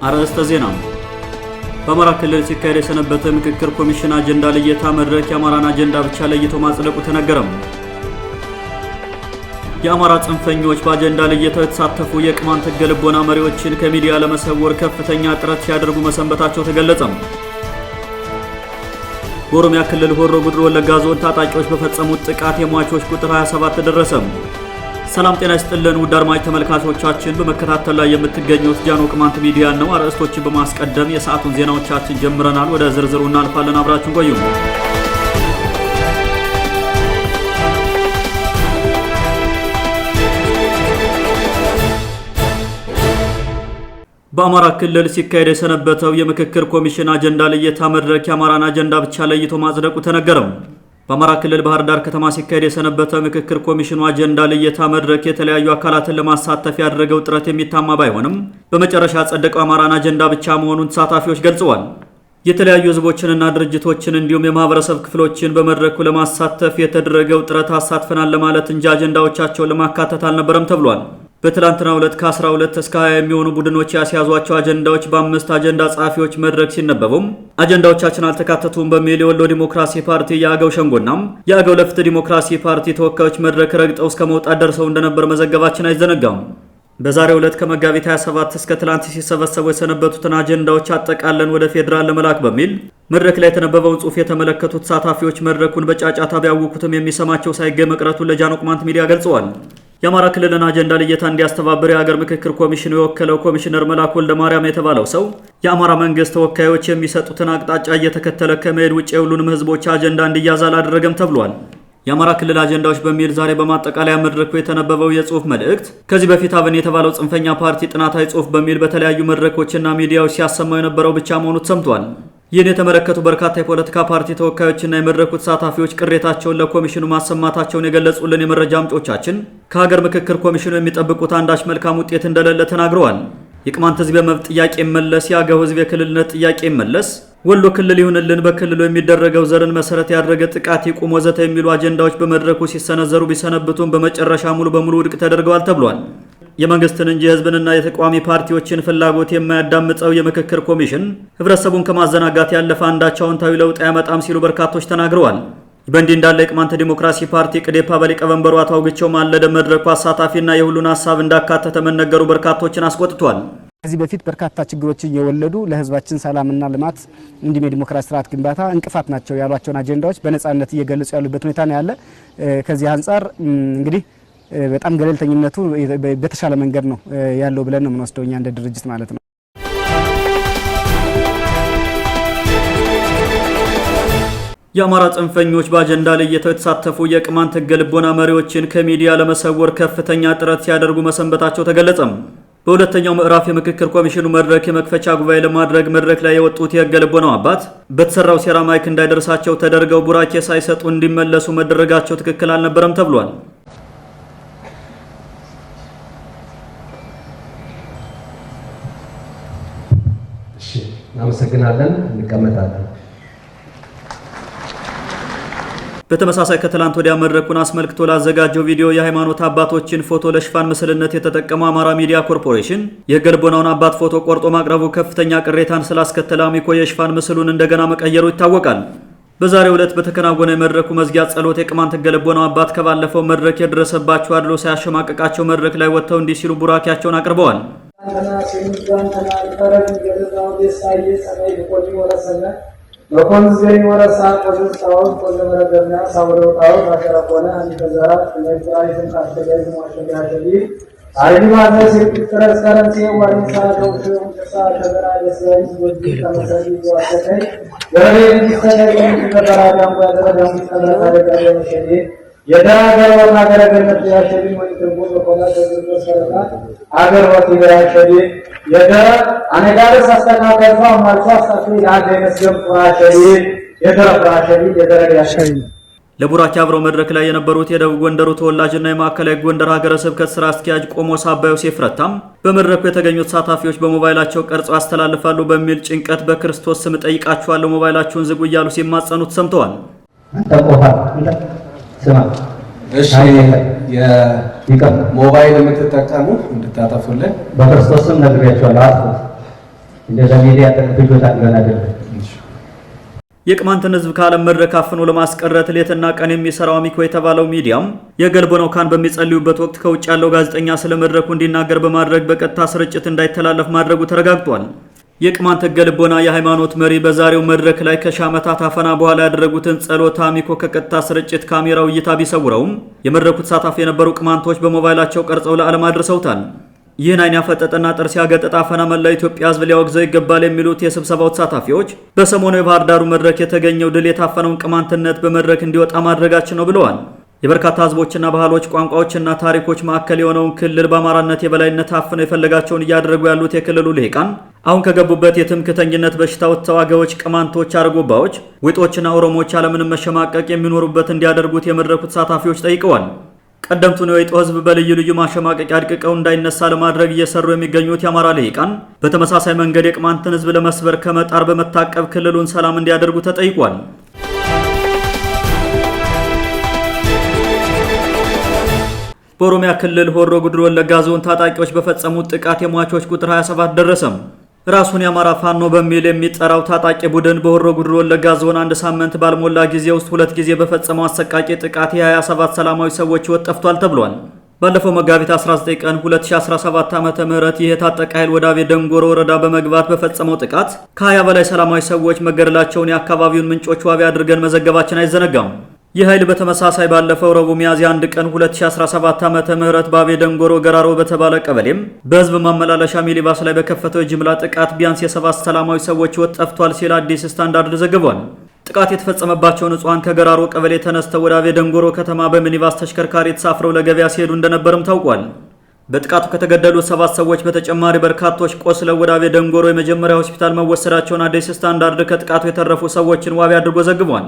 አርዕስተ ዜና በአማራ ክልል ሲካሄድ የሰነበተ ምክክር ኮሚሽን አጀንዳ ለየታ መድረክ የአማራን አጀንዳ ብቻ ለይቶ ማጽደቁ ተነገረም። የአማራ ጽንፈኞች በአጀንዳ ለየታው የተሳተፉ የቅማንት ሕገ ልቦና መሪዎችን ከሚዲያ ለመሰወር ከፍተኛ ጥረት ሲያደርጉ መሰንበታቸው ተገለጸም። በኦሮሚያ ክልል ሆሮ ጉድሩ ወለጋ ዞን ታጣቂዎች በፈጸሙት ጥቃት የሟቾች ቁጥር 27 ደረሰም። ሰላም ጤና ይስጥልን ውድ አድማጭ ተመልካቾቻችን፣ በመከታተል ላይ የምትገኙት ጃኖ ቅማንት ሚዲያ ነው። አርዕስቶችን በማስቀደም የሰዓቱን ዜናዎቻችን ጀምረናል። ወደ ዝርዝሩ እናልፋለን። አብራችሁን ቆዩ። በአማራ ክልል ሲካሄድ የሰነበተው የምክክር ኮሚሽን አጀንዳ ለየታ መድረክ የአማራን አጀንዳ ብቻ ለይቶ ማጽደቁ ተነገረም። በአማራ ክልል ባህር ዳር ከተማ ሲካሄድ የሰነበተው ምክክር ኮሚሽኑ አጀንዳ ለየታ መድረክ የተለያዩ አካላትን ለማሳተፍ ያደረገው ጥረት የሚታማ ባይሆንም በመጨረሻ ያጸደቀው አማራን አጀንዳ ብቻ መሆኑን ተሳታፊዎች ገልጸዋል። የተለያዩ ህዝቦችንና ድርጅቶችን እንዲሁም የማህበረሰብ ክፍሎችን በመድረኩ ለማሳተፍ የተደረገው ጥረት አሳትፈናል ለማለት እንጂ አጀንዳዎቻቸውን ለማካተት አልነበረም ተብሏል። በትላንትናው ዕለት ከ12 እስከ 20 የሚሆኑ ቡድኖች ያስያዟቸው አጀንዳዎች በ5 አጀንዳ ጸሐፊዎች መድረክ ሲነበቡም አጀንዳዎቻችን አልተካተቱም በሚል የወሎ ዲሞክራሲ ፓርቲ የአገው ሸንጎና የአገው ለፍትህ ዲሞክራሲ ፓርቲ ተወካዮች መድረክ ረግጠው እስከ መውጣት ደርሰው እንደነበር መዘገባችን አይዘነጋም። በዛሬው ዕለት ከመጋቢት 27 እስከ ትላንት ሲሰበሰቡ የሰነበቱትን አጀንዳዎች አጠቃለን ወደ ፌዴራል ለመላክ በሚል መድረክ ላይ የተነበበውን ጽሑፍ የተመለከቱ ተሳታፊዎች መድረኩን በጫጫታ ቢያውኩትም የሚሰማቸው ሳይገኝ መቅረቱን ለጃኖ ቅማንት ሚዲያ ገልጸዋል። የአማራ ክልልን አጀንዳ ለየታ እንዲያስተባብር የሀገር ምክክር ኮሚሽኑ የወከለው ኮሚሽነር መላኩ ወልደ ማርያም የተባለው ሰው የአማራ መንግስት ተወካዮች የሚሰጡትን አቅጣጫ እየተከተለ ከመሄድ ውጭ የሁሉንም ህዝቦች አጀንዳ እንዲያዝ አላደረገም ተብሏል። የአማራ ክልል አጀንዳዎች በሚል ዛሬ በማጠቃለያ መድረኩ የተነበበው የጽሑፍ መልእክት ከዚህ በፊት አብን የተባለው ጽንፈኛ ፓርቲ ጥናታዊ ጽሑፍ በሚል በተለያዩ መድረኮችና ሚዲያዎች ሲያሰማው የነበረው ብቻ መሆኑ ተሰምቷል። ይህን የተመለከቱ በርካታ የፖለቲካ ፓርቲ ተወካዮችና የመድረኩ ተሳታፊዎች ቅሬታቸውን ለኮሚሽኑ ማሰማታቸውን የገለጹልን የመረጃ ምንጮቻችን ከሀገር ምክክር ኮሚሽኑ የሚጠብቁት አንዳች መልካም ውጤት እንደሌለ ተናግረዋል። የቅማንት ህዝብ የመብት ጥያቄ ይመለስ፣ የአገው ህዝብ የክልልነት ጥያቄ ይመለስ፣ ወሎ ክልል ይሁንልን፣ በክልሉ የሚደረገው ዘርን መሰረት ያደረገ ጥቃት ይቁም ወዘተ የሚሉ አጀንዳዎች በመድረኩ ሲሰነዘሩ ቢሰነብቱም በመጨረሻ ሙሉ በሙሉ ውድቅ ተደርገዋል ተብሏል። የመንግስትን እንጂ የህዝብንና የተቃዋሚ ፓርቲዎችን ፍላጎት የማያዳምጠው የምክክር ኮሚሽን ህብረተሰቡን ከማዘናጋት ያለፈ አንዳች አዎንታዊ ለውጥ አያመጣም ሲሉ በርካቶች ተናግረዋል። በእንዲህ እንዳለ የቅማንት ዲሞክራሲ ፓርቲ ቅዴፓ በሊቀመንበሩ አቶ አውግቸው ማለደ መድረኩ አሳታፊና የሁሉን ሀሳብ እንዳካተተ መነገሩ በርካቶችን አስቆጥቷል። ከዚህ በፊት በርካታ ችግሮችን እየወለዱ ለህዝባችን ሰላምና ልማት እንዲሁም የዲሞክራሲ ስርዓት ግንባታ እንቅፋት ናቸው ያሏቸውን አጀንዳዎች በነጻነት እየገለጹ ያሉበት ሁኔታ ነው ያለ። ከዚህ አንጻር እንግዲህ በጣም ገለልተኝነቱ በተሻለ መንገድ ነው ያለው ብለን ነው የምንወስደው እኛ እንደ ድርጅት ማለት ነው። የአማራ ጽንፈኞች በአጀንዳ ለየታው የተሳተፉ የቅማንት ሕገ ልቦና መሪዎችን ከሚዲያ ለመሰወር ከፍተኛ ጥረት ሲያደርጉ መሰንበታቸው ተገለጸም። በሁለተኛው ምዕራፍ የምክክር ኮሚሽኑ መድረክ የመክፈቻ ጉባኤ ለማድረግ መድረክ ላይ የወጡት የሕገ ልቦናው አባት በተሰራው ሴራ ማይክ እንዳይደርሳቸው ተደርገው ቡራኬ ሳይሰጡ እንዲመለሱ መደረጋቸው ትክክል አልነበረም ተብሏል። እናመሰግናለን። እንቀመጣለን። በተመሳሳይ ከትላንት ወዲያ መድረኩን አስመልክቶ ላዘጋጀው ቪዲዮ የሃይማኖት አባቶችን ፎቶ ለሽፋን ምስልነት የተጠቀመው አማራ ሚዲያ ኮርፖሬሽን የሕገ ልቦናውን አባት ፎቶ ቆርጦ ማቅረቡ ከፍተኛ ቅሬታን ስላስከተለ አሚኮ የሽፋን ምስሉን እንደገና መቀየሩ ይታወቃል። በዛሬው ዕለት በተከናወነ የመድረኩ መዝጊያ ጸሎት የቅማንት ሕገ ልቦናው አባት ከባለፈው መድረክ የደረሰባቸው አድሎ ሳያሸማቀቃቸው መድረክ ላይ ወጥተው እንዲህ ሲሉ ቡራኪያቸውን አቅርበዋል። በኮንዘይ ወረሳ ቆዝጣው ቆዘመረገና ሳውረውጣው ባሸራቆና አንተዛራት ለይታይን ታስተገይ ማሸጋሸዲ አይዲማነ ሲጥረስ ከረንሲ ወሪሳ ደውሽ ተሳ ተበራ የሰይ ወዲ ተመሰሪ ወአተከይ ገሬ እንዲሰደይ ተበራዳም ወደረዳም ተበራዳም የሸዲ የዳገር ወናገረገነት ያሸዲ ወይትርቡ በቆና ተዝርቶ ሰረታ አገር ወቲ ያሸዲ የደረ አነጋለስ አስተካከልቷ ማልቷ አስተካክሎ ያገነስ ጀምራሸዲ የደረራሸዲ የደረያሸዲ ለቡራኪ አብረው መድረክ ላይ የነበሩት የደቡብ ጎንደሩ ተወላጅና የማዕከላዊ ጎንደር ሀገረ ስብከት ስራ አስኪያጅ ቆሞስ አባ ዮሴፍ ረታም በመድረኩ የተገኙት ተሳታፊዎች በሞባይላቸው ቀርጸው ያስተላልፋሉ በሚል ጭንቀት በክርስቶስ ስም ጠይቃችኋለሁ ሞባይላችሁን ዝጉ እያሉ ሲማጸኑ ተሰምተዋል። እሺ የሞባይል የምትጠቀሙ እንድታጠፉልን በክርስቶስ ስም ነግሬያችኋለሁ። እንደዛ ሚዲያ ተከፍቶት አድርገን አይደለም። የቅማንትን ህዝብ ከዓለም መድረክ አፍኖ ለማስቀረት ሌትና ቀን የሚሰራው አሚኮ የተባለው ሚዲያም የገልቦናው ካን በሚጸልዩበት ወቅት ከውጭ ያለው ጋዜጠኛ ስለ መድረኩ እንዲናገር በማድረግ በቀጥታ ስርጭት እንዳይተላለፍ ማድረጉ ተረጋግጧል። የቅማንት ህገ ልቦና የሃይማኖት መሪ በዛሬው መድረክ ላይ ከሺህ ዓመታት አፈና በኋላ ያደረጉትን ጸሎት አሚኮ ከቀጥታ ስርጭት ካሜራው እይታ ቢሰውረውም የመድረኩ ተሳታፊ የነበሩ ቅማንቶች በሞባይላቸው ቀርጸው ለዓለም አድርሰውታል። ይህን አይን ያፈጠጠና ጥርስ ያገጠጠ አፈና መላው ኢትዮጵያ ህዝብ ሊያወግዘው ይገባል የሚሉት የስብሰባው ተሳታፊዎች በሰሞኑ የባህር ዳሩ መድረክ የተገኘው ድል የታፈነውን ቅማንትነት በመድረክ እንዲወጣ ማድረጋችን ነው ብለዋል። የበርካታ ህዝቦችና ባህሎች፣ ቋንቋዎችና ታሪኮች ማዕከል የሆነውን ክልል በአማራነት የበላይነት አፍነው የፈለጋቸውን እያደረጉ ያሉት የክልሉ ልሂቃን አሁን ከገቡበት የትምክተኝነት በሽታ ወጥተው አገዎች፣ ቅማንቶች፣ አርጎባዎች፣ ዊጦችና ኦሮሞዎች ያለምንም መሸማቀቅ የሚኖሩበት እንዲያደርጉት የመድረኩ ተሳታፊዎች ጠይቀዋል። ቀደምቱን የወይጦ ህዝብ በልዩ ልዩ ማሸማቀቂያ አድቅቀው እንዳይነሳ ለማድረግ እየሰሩ የሚገኙት የአማራ ልሂቃን በተመሳሳይ መንገድ የቅማንትን ህዝብ ለመስበር ከመጣር በመታቀብ ክልሉን ሰላም እንዲያደርጉ ተጠይቋል። በኦሮሚያ ክልል ሆሮ ጉድሩ ወለጋ ዞን ታጣቂዎች በፈጸሙት ጥቃት የሟቾች ቁጥር 27 ደረሰም። ራሱን የአማራ ፋኖ በሚል የሚጠራው ታጣቂ ቡድን በሆሮ ጉድሩ ወለጋ ዞን አንድ ሳምንት ባልሞላ ጊዜ ውስጥ 2 ጊዜ በፈጸመው አሰቃቂ ጥቃት የ27 ሰላማዊ ሰዎች ህይወት ጠፍቷል ተብሏል። ባለፈው መጋቢት 19 ቀን 2017 ዓ.ም ይህ የታጠቀ ኃይል ወደ አቤ ደንጎሮ ወረዳ በመግባት በፈጸመው ጥቃት ከ20 በላይ ሰላማዊ ሰዎች መገደላቸውን የአካባቢውን ምንጮች ዋቢ አድርገን መዘገባችን አይዘነጋም። ይህ ኃይል በተመሳሳይ ባለፈው ረቡዕ ሚያዝያ 1 ቀን 2017 ዓ.ም በአቤ ደንጎሮ ገራሮ በተባለ ቀበሌም በህዝብ ማመላለሻ ሚኒባስ ላይ በከፈተው የጅምላ ጥቃት ቢያንስ የ7 ሰላማዊ ሰዎች ህይወት ጠፍቷል ሲል አዲስ ስታንዳርድ ዘግቧል። ጥቃት የተፈጸመባቸው ንጹሃን ከገራሮ ቀበሌ ተነስተው ወደ አቤ ደንጎሮ ከተማ በሚኒባስ ተሽከርካሪ ተሳፍረው ለገበያ ሲሄዱ እንደነበርም ታውቋል። በጥቃቱ ከተገደሉት 7 ሰዎች በተጨማሪ በርካቶች ቆስለው ወደ አቤ ደንጎሮ የመጀመሪያ ሆስፒታል መወሰዳቸውን አዲስ ስታንዳርድ ከጥቃቱ የተረፉ ሰዎችን ዋቢ አድርጎ ዘግቧል።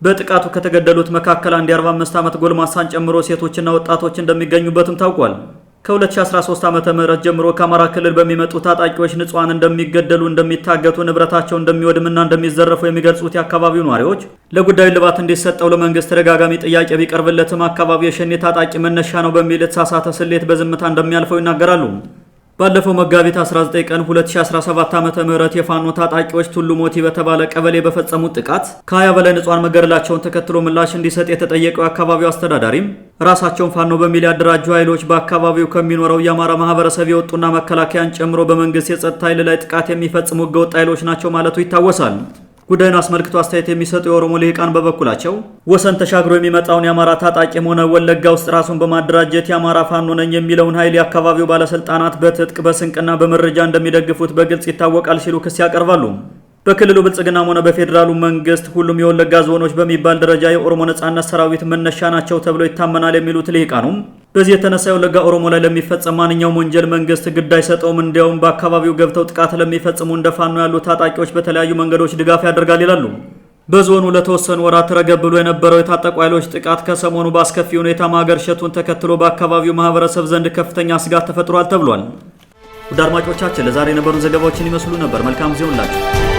በጥቃቱ ከተገደሉት መካከል አንድ የ45 ዓመት ጎልማሳን ጨምሮ ሴቶችና ወጣቶች እንደሚገኙበትም ታውቋል። ከ2013 ዓ.ም ጀምሮ ከአማራ ክልል በሚመጡ ታጣቂዎች ንጹሃን እንደሚገደሉ፣ እንደሚታገቱ፣ ንብረታቸው እንደሚወድምና እንደሚዘረፉ የሚገልጹት የአካባቢው ነዋሪዎች ለጉዳዩ ልባት እንዲሰጠው ለመንግስት ተደጋጋሚ ጥያቄ ቢቀርብለትም አካባቢው የሸኔ ታጣቂ መነሻ ነው በሚል የተሳሳተ ስሌት በዝምታ እንደሚያልፈው ይናገራሉ። ባለፈው መጋቢት 19 ቀን 2017 ዓ.ም የፋኖ ታጣቂዎች ቱሉ ሞቲ በተባለ ቀበሌ በፈጸሙት ጥቃት ከ20 በላይ ንጹሃን መገደላቸውን ተከትሎ ምላሽ እንዲሰጥ የተጠየቀው የአካባቢው አስተዳዳሪም ራሳቸውን ፋኖ በሚል ያደራጁ ኃይሎች በአካባቢው ከሚኖረው የአማራ ማህበረሰብ የወጡና መከላከያን ጨምሮ በመንግስት የጸጥታ ኃይል ላይ ጥቃት የሚፈጽሙ ህገወጥ ኃይሎች ናቸው ማለቱ ይታወሳል። ጉዳዩን አስመልክቶ አስተያየት የሚሰጡ የኦሮሞ ልሂቃን በበኩላቸው ወሰን ተሻግሮ የሚመጣውን የአማራ ታጣቂም ሆነ ወለጋ ውስጥ ራሱን በማደራጀት የአማራ ፋኖ ነኝ የሚለውን ኃይል የአካባቢው ባለስልጣናት በትጥቅ በስንቅና በመረጃ እንደሚደግፉት በግልጽ ይታወቃል ሲሉ ክስ ያቀርባሉ። በክልሉ ብልጽግናም ሆነ በፌዴራሉ መንግስት ሁሉም የወለጋ ዞኖች በሚባል ደረጃ የኦሮሞ ነጻነት ሰራዊት መነሻ ናቸው ተብሎ ይታመናል የሚሉት ልሂቃኑም በዚህ የተነሳ የወለጋ ኦሮሞ ላይ ለሚፈጸም ማንኛውም ወንጀል መንግስት ግድ አይሰጠውም፣ እንዲያውም በአካባቢው ገብተው ጥቃት ለሚፈጽሙ እንደ ፋኖ ያሉ ታጣቂዎች በተለያዩ መንገዶች ድጋፍ ያደርጋል ይላሉ። በዞኑ ለተወሰኑ ወራት ረገብ ብሎ የነበረው የታጠቁ ኃይሎች ጥቃት ከሰሞኑ በአስከፊ ሁኔታ ማገርሸቱን ተከትሎ በአካባቢው ማህበረሰብ ዘንድ ከፍተኛ ስጋት ተፈጥሯል ተብሏል። ውድ አድማጮቻችን ለዛሬ የነበሩን ዘገባዎችን ይመስሉ ነበር። መልካም ጊዜ ሁላችሁ